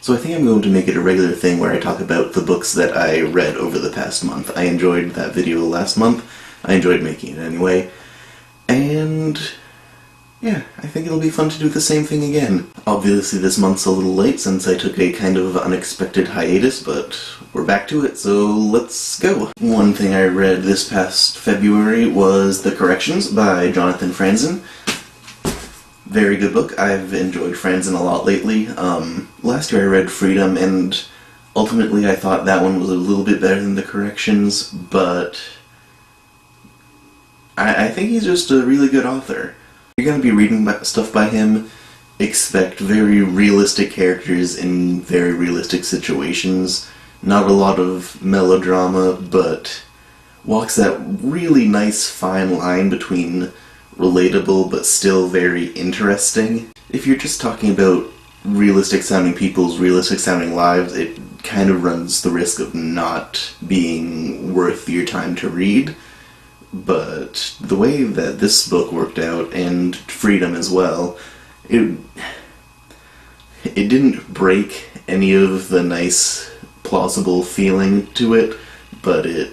So I think I'm going to make it a regular thing where I talk about the books that I read over the past month. I enjoyed that video last month. I enjoyed making it anyway. And yeah, I think it'll be fun to do the same thing again. Obviously this month's a little late since I took a kind of unexpected hiatus, but we're back to it, so let's go. One thing I read this past February was The Corrections by Jonathan Franzen. Very good book. I've enjoyed Franzen a lot lately. Last year I read Freedom, and ultimately I thought that one was a little bit better than The Corrections, but I think he's just a really good author. If you're going to be reading stuff by him, expect very realistic characters in very realistic situations. Not a lot of melodrama, but walks that really nice fine line between relatable but still very interesting. If you're just talking about realistic sounding people's realistic sounding lives, it kind of runs the risk of not being worth your time to read. But the way that this book worked out, and Freedom as well, it didn't break any of the nice, plausible feeling to it, but it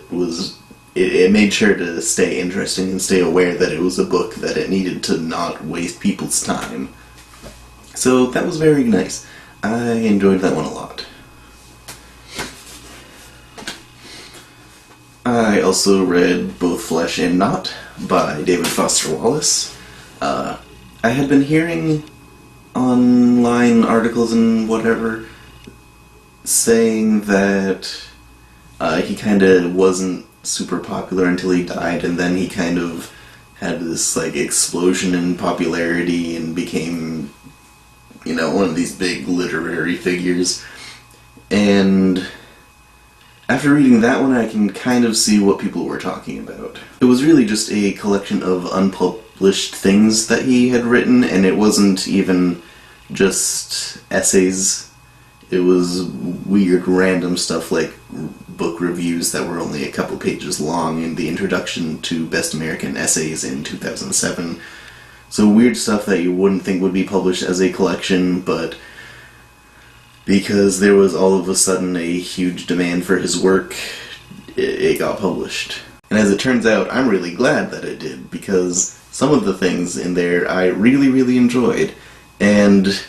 made sure to stay interesting and stay aware that it was a book that it needed to not waste people's time. So that was very nice. I enjoyed that one a lot. I also read Both Flesh and Not by David Foster Wallace. I had been hearing online articles and whatever saying that he kind of wasn't super popular until he died, and then he kind of had this like explosion in popularity and became, one of these big literary figures. And after reading that one, I can kind of see what people were talking about. It was really just a collection of unpublished things that he had written, and it wasn't even just essays. It was weird, random stuff like book reviews that were only a couple pages long in the introduction to Best American Essays in 2007. So weird stuff that you wouldn't think would be published as a collection, but because there was all of a sudden a huge demand for his work, it got published. And as it turns out, I'm really glad that it did, because some of the things in there I really, really enjoyed. And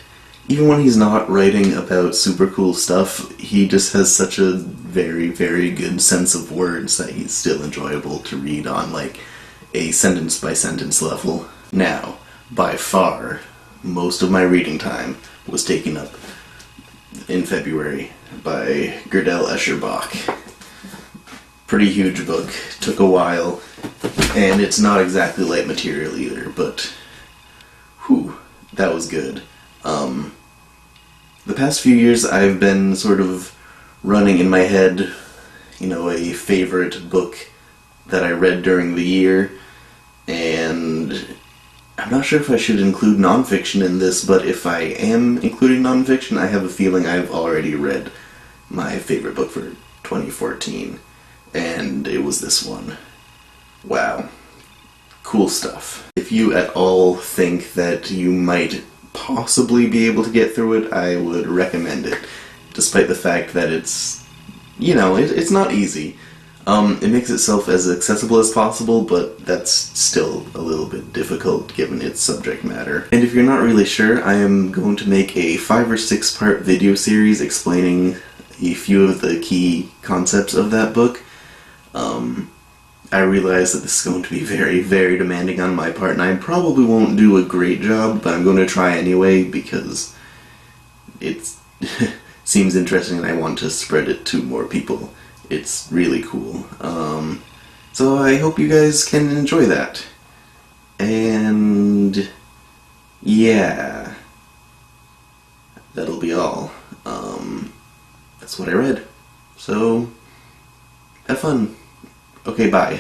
even when he's not writing about super cool stuff, he just has such a very, very good sense of words that he's still enjoyable to read on, like, a sentence-by-sentence level. Now, by far, most of my reading time was taken up in February by Godel, Escher, Bach. Pretty huge book, took a while, and it's not exactly light material either, but whew, that was good. The past few years I've been sort of running in my head, a favorite book that I read during the year, and I'm not sure if I should include nonfiction in this, but if I am including nonfiction, I have a feeling I've already read my favorite book for 2014, and it was this one. Wow. Cool stuff. If you at all think that you might possibly be able to get through it, I would recommend it, despite the fact that it's not easy. It makes itself as accessible as possible, but that's still a little bit difficult given its subject matter. And if you're not really sure, I am going to make a 5 or 6 part video series explaining a few of the key concepts of that book. I realize that this is going to be very, very demanding on my part, and I probably won't do a great job, but I'm going to try anyway because it seems interesting and I want to spread it to more people. It's really cool. So I hope you guys can enjoy that. And yeah, that'll be all. That's what I read. So have fun. Okay, bye.